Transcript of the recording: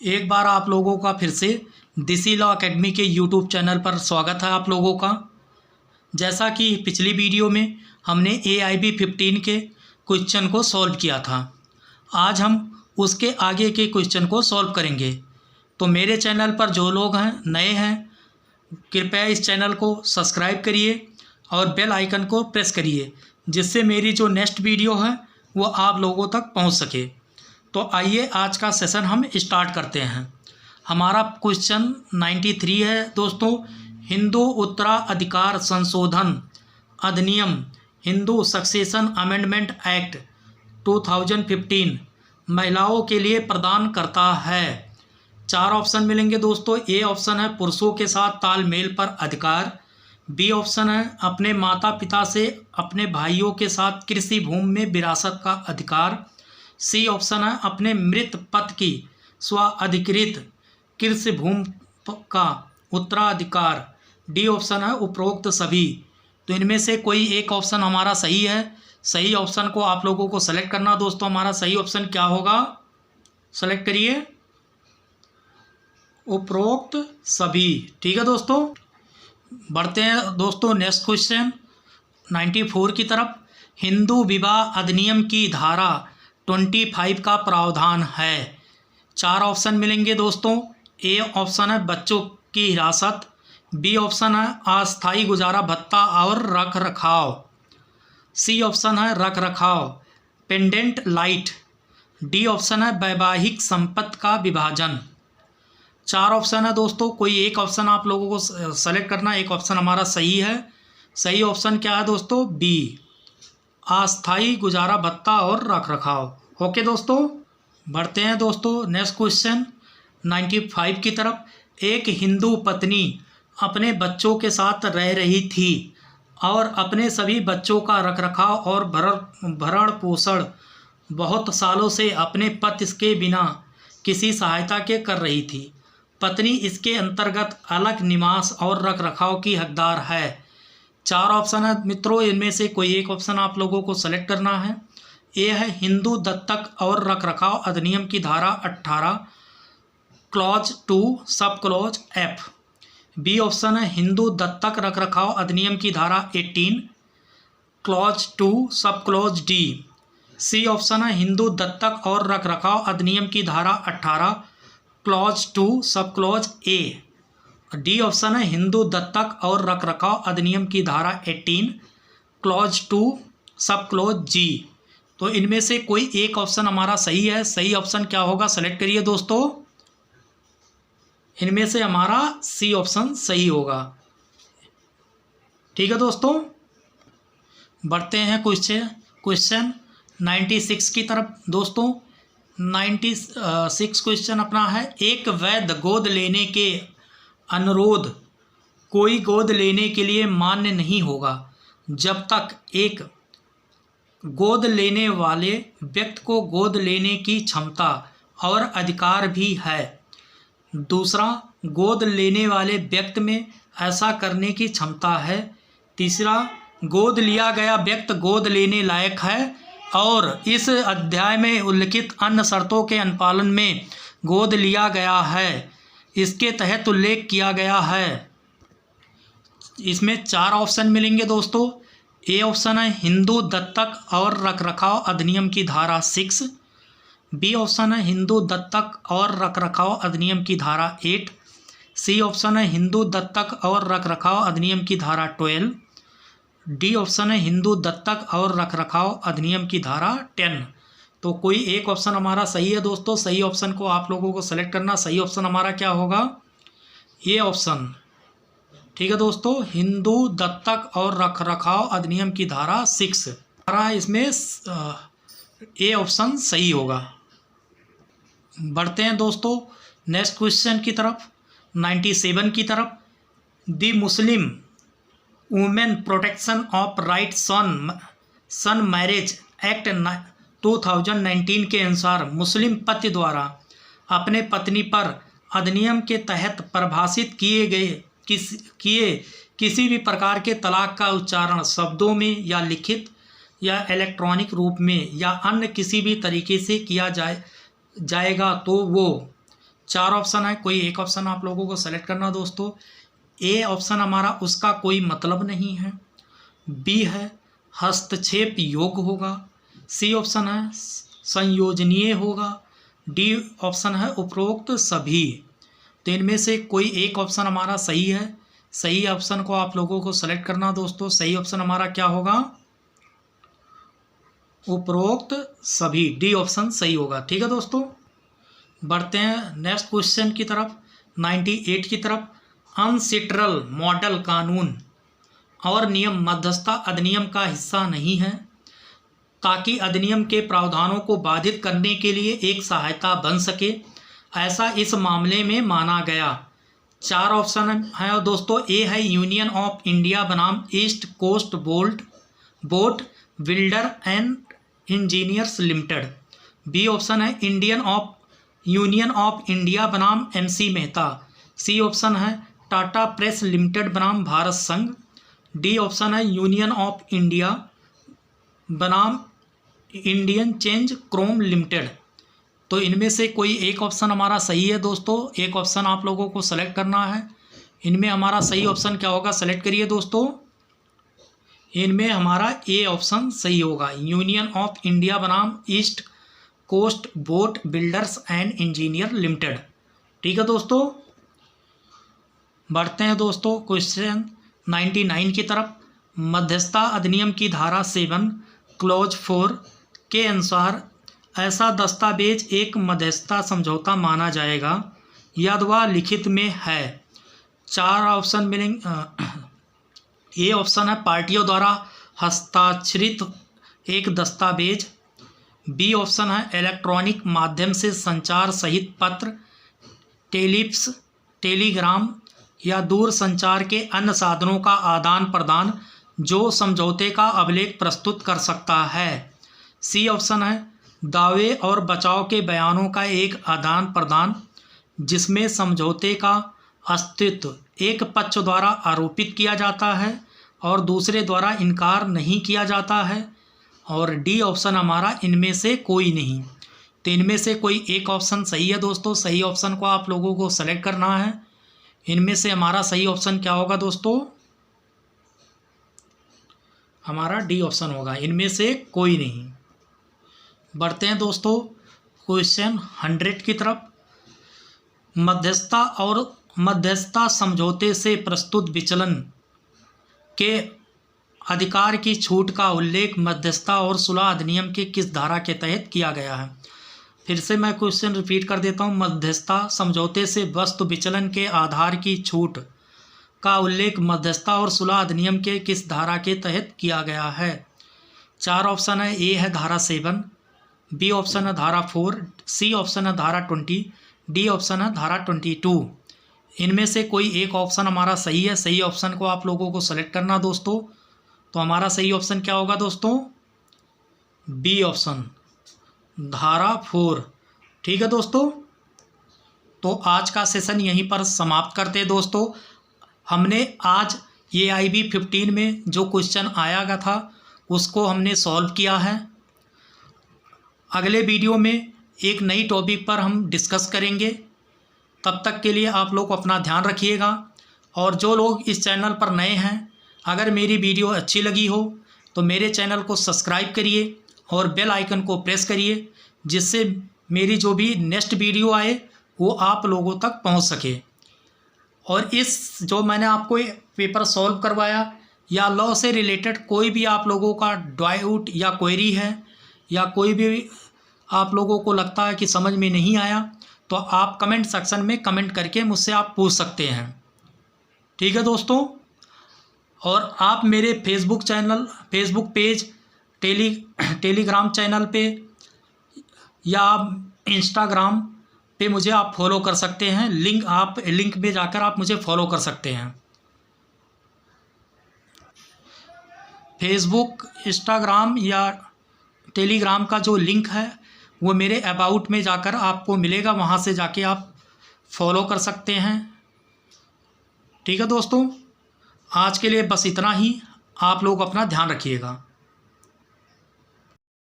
एक बार आप लोगों का फिर से देसी लॉ एकेडमी के यूट्यूब चैनल पर स्वागत है आप लोगों का। जैसा कि पिछली वीडियो में हमने AIB 15 के क्वेश्चन को सॉल्व किया था, आज हम उसके आगे के क्वेश्चन को सॉल्व करेंगे। तो मेरे चैनल पर जो लोग हैं नए हैं, कृपया इस चैनल को सब्सक्राइब करिए और बेल आइकन को प्रेस करिए, जिससे मेरी जो नेक्स्ट वीडियो है वो आप लोगों तक पहुंच सके। तो आइए आज का सेशन हम स्टार्ट करते हैं। हमारा क्वेश्चन 93 है दोस्तों। हिंदू उत्तराधिकार संशोधन अधिनियम हिंदू सक्सेशन अमेंडमेंट एक्ट 2015 महिलाओं के लिए प्रदान करता है। 4 ऑप्शन मिलेंगे दोस्तों। ए ऑप्शन है पुरुषों के साथ तालमेल पर अधिकार। बी ऑप्शन है अपने माता पिता से अपने भाइयों के साथ कृषि भूमि में विरासत का अधिकार। सी ऑप्शन है अपने मृत पति की स्वाधिकृत कृषि भूमि का उत्तराधिकार। डी ऑप्शन है उपरोक्त सभी। तो इनमें से कोई एक ऑप्शन हमारा सही है। सही ऑप्शन को आप लोगों को सेलेक्ट करना दोस्तों। हमारा सही ऑप्शन क्या होगा, सेलेक्ट करिए, उपरोक्त सभी। ठीक है दोस्तों, बढ़ते हैं दोस्तों नेक्स्ट क्वेश्चन 94 की तरफ। हिंदू विवाह अधिनियम की धारा 25 का प्रावधान है। 4 ऑप्शन मिलेंगे दोस्तों। ए ऑप्शन है बच्चों की हिरासत। बी ऑप्शन है अस्थायी गुजारा भत्ता और रख रखाव। सी ऑप्शन है रख रखाव पेंडेंट लाइट। डी ऑप्शन है वैवाहिक संपत्ति का विभाजन। 4 ऑप्शन है दोस्तों, कोई एक ऑप्शन आप लोगों को सेलेक्ट करना। एक ऑप्शन हमारा सही है। सही ऑप्शन क्या है दोस्तों, बी अस्थायी गुजारा भत्ता और रख रखाव। ओके दोस्तों, बढ़ते हैं दोस्तों नेक्स्ट क्वेश्चन 95 की तरफ। एक हिंदू पत्नी अपने बच्चों के साथ रह रही थी और अपने सभी बच्चों का रखरखाव और भरण पोषण बहुत सालों से अपने पति के बिना किसी सहायता के कर रही थी। पत्नी इसके अंतर्गत अलग निवास और रखरखाव की हकदार है। 4 ऑप्शन है मित्रों, इनमें से कोई एक ऑप्शन आप लोगों को सेलेक्ट करना है। ए है हिंदू दत्तक और रखरखाव अधिनियम की धारा 18 clause 2 sub clause F. B option है हिंदू दत्तक रखरखाव अधिनियम की धारा 18 क्लॉज 2 सब क्लॉज डी। सी ऑप्शन है हिंदू दत्तक और रखरखाव अधिनियम की धारा 18 clause 2 sub clause A. D option है हिंदू दत्तक और रखरखाव अधिनियम की धारा 18 क्लॉज 2 सब क्लॉज जी। तो इनमें से कोई एक ऑप्शन हमारा सही है। सही ऑप्शन क्या होगा, सेलेक्ट करिए दोस्तों। इनमें से हमारा सी ऑप्शन सही होगा। ठीक है दोस्तों, बढ़ते हैं क्वेश्चन 96 की तरफ दोस्तों। 96 क्वेश्चन अपना है। एक वैध गोद लेने के अनुरोध कोई गोद लेने के लिए मान्य नहीं होगा जब तक एक गोद लेने वाले व्यक्ति को गोद लेने की क्षमता और अधिकार भी है। दूसरा, गोद लेने वाले व्यक्ति में ऐसा करने की क्षमता है। तीसरा, गोद लिया गया व्यक्ति गोद लेने लायक है और इस अध्याय में उल्लिखित अन्य शर्तों के अनुपालन में गोद लिया गया है, इसके तहत उल्लेख किया गया है। इसमें 4 ऑप्शन मिलेंगे दोस्तों। ए ऑप्शन है हिंदू दत्तक और रखरखाव अधिनियम की धारा 6। बी ऑप्शन है हिंदू दत्तक और रखरखाव अधिनियम की धारा 8। सी ऑप्शन है हिंदू दत्तक और रखरखाव अधिनियम की धारा 12। डी ऑप्शन है हिंदू दत्तक और रखरखाव अधिनियम की धारा 10। तो कोई एक ऑप्शन हमारा सही है दोस्तों। सही ऑप्शन को आप लोगों को सेलेक्ट करना। सही ऑप्शन हमारा क्या होगा, ये ऑप्शन। ठीक है दोस्तों, हिंदू दत्तक और रखरखाव अधिनियम की धारा 6 हमारा इसमें ए ऑप्शन सही होगा। बढ़ते हैं दोस्तों नेक्स्ट क्वेश्चन की तरफ 97 की तरफ। The Muslim women protection of rights on marriage act 2019 के अनुसार मुस्लिम पति द्वारा अपने पत्नी पर अधिनियम के तहत परिभाषित किए किसी भी प्रकार के तलाक का उच्चारण शब्दों में या लिखित या इलेक्ट्रॉनिक रूप में या अन्य किसी भी तरीके से किया जाएगा तो वो 4 ऑप्शन है, कोई एक ऑप्शन आप लोगों को सेलेक्ट करना दोस्तों। ए ऑप्शन हमारा उसका कोई मतलब नहीं है। बी है हस्तक्षेप योग्य होगा। सी ऑप्शन है संयोजनीय होगा। डी ऑप्शन है उपरोक्त सभी। तो इनमें से कोई एक ऑप्शन हमारा सही है। सही ऑप्शन को आप लोगों को सेलेक्ट करना दोस्तों। सही ऑप्शन हमारा क्या होगा? उपरोक्त सभी, डी ऑप्शन सही होगा। ठीक है दोस्तों, बढ़ते हैं नेक्स्ट क्वेश्चन की तरफ, 98 की तरफ। अनसिट्रल मॉडल कानून और नियम मध्यस्थता अधिनियम का हिस्सा नहीं है, ताकि अधिनियम के प्रावधानों को बाधित करने के लिए एक सहायता बन सके, ऐसा इस मामले में माना गया। 4 ऑप्शन है दोस्तों। ए है यूनियन ऑफ इंडिया बनाम East Coast boat builder and engineers limited. B option है यूनियन ऑफ इंडिया बनाम MC मेहता। सी ऑप्शन है टाटा प्रेस लिमिटेड बनाम भारत संघ। डी ऑप्शन है यूनियन ऑफ इंडिया बनाम इंडियन चेंज क्रोम लिमिटेड। तो इनमें से कोई एक ऑप्शन हमारा सही है दोस्तों। एक ऑप्शन आप लोगों को सेलेक्ट करना है। इनमें हमारा सही ऑप्शन क्या होगा? सेलेक्ट करिए दोस्तों। इनमें हमारा ए ऑप्शन सही होगा, यूनियन ऑफ इंडिया बनाम East Coast boat builders and engineer limited. ठीक है दोस्तों, बढ़ते हैं दोस्तों क्वेश्चन 99 की तरफ। मध्यस्थता अधिनियम की धारा 7 क्लॉज 4 के अनुसार ऐसा दस्तावेज एक मध्यस्थता समझौता माना जाएगा यदि वह लिखित में है। 4 ऑप्शन मिलेंगे। ए ऑप्शन है पार्टियों द्वारा हस्ताक्षरित एक दस्तावेज। बी ऑप्शन है इलेक्ट्रॉनिक माध्यम से संचार सहित पत्र, टेलिप्स, टेलीग्राम या दूर संचार के अन्य साधनों का आदान प्रदान जो समझौते का अभिलेख प्रस्तुत कर सकता है। सी ऑप्शन है दावे और बचाव के बयानों का एक आदान प्रदान जिसमें समझौते का अस्तित्व एक पक्ष द्वारा आरोपित किया जाता है और दूसरे द्वारा इनकार नहीं किया जाता है। और डी ऑप्शन हमारा इनमें से कोई नहीं। तो इनमें से कोई एक ऑप्शन सही है दोस्तों। सही ऑप्शन को आप लोगों को सेलेक्ट करना है। इनमें से हमारा सही ऑप्शन क्या होगा दोस्तों? हमारा डी ऑप्शन होगा, इनमें से कोई नहीं। बढ़ते हैं दोस्तों क्वेश्चन 100 की तरफ। मध्यस्थता समझौते से प्रस्तुत विचलन के अधिकार की छूट का उल्लेख मध्यस्थता और सुलह अधिनियम के किस धारा के तहत किया गया है? फिर से मैं क्वेश्चन रिपीट कर देता हूँ। मध्यस्थता समझौते से वस्तु विचलन के आधार की छूट का उल्लेख मध्यस्थता और सुलह अधिनियम के किस धारा के तहत किया गया है? 4 ऑप्शन है। ए है धारा 7, बी ऑप्शन है धारा 4, सी ऑप्शन है धारा 20, डी ऑप्शन है धारा 22। इनमें से कोई एक ऑप्शन हमारा सही है। सही ऑप्शन को आप लोगों को सेलेक्ट करना दोस्तों। तो हमारा सही ऑप्शन क्या होगा दोस्तों? बी ऑप्शन, धारा 4। ठीक है दोस्तों, तो आज का सेशन यहीं पर समाप्त करते हैं दोस्तों। हमने आज AIB 15 में जो क्वेश्चन आया था उसको हमने सॉल्व किया है। अगले वीडियो में एक नई टॉपिक पर हम डिस्कस करेंगे। तब तक के लिए आप लोग अपना ध्यान रखिएगा। और जो लोग इस चैनल पर नए हैं, अगर मेरी वीडियो अच्छी लगी हो तो मेरे चैनल को सब्सक्राइब करिए और बेल आइकन को प्रेस करिए, जिससे मेरी जो भी नेक्स्ट वीडियो आए वो आप लोगों तक पहुंच सके। और इस जो मैंने आपको पेपर सॉल्व करवाया या लॉ से रिलेटेड कोई भी आप लोगों का डाउट या क्वेरी है या कोई भी आप लोगों को लगता है कि समझ में नहीं आया, तो आप कमेंट सेक्शन में कमेंट करके मुझसे आप पूछ सकते हैं। ठीक है दोस्तों, और आप मेरे फेसबुक पेज, टेलीग्राम चैनल पे या इंस्टाग्राम पे मुझे आप फॉलो कर सकते हैं। लिंक में जाकर आप मुझे फॉलो कर सकते हैं। फेसबुक, इंस्टाग्राम या टेलीग्राम का जो लिंक है वो मेरे अबाउट में जाकर आपको मिलेगा, वहाँ से जाके आप फॉलो कर सकते हैं। ठीक है दोस्तों, आज के लिए बस इतना ही। आप लोग अपना ध्यान रखिएगा।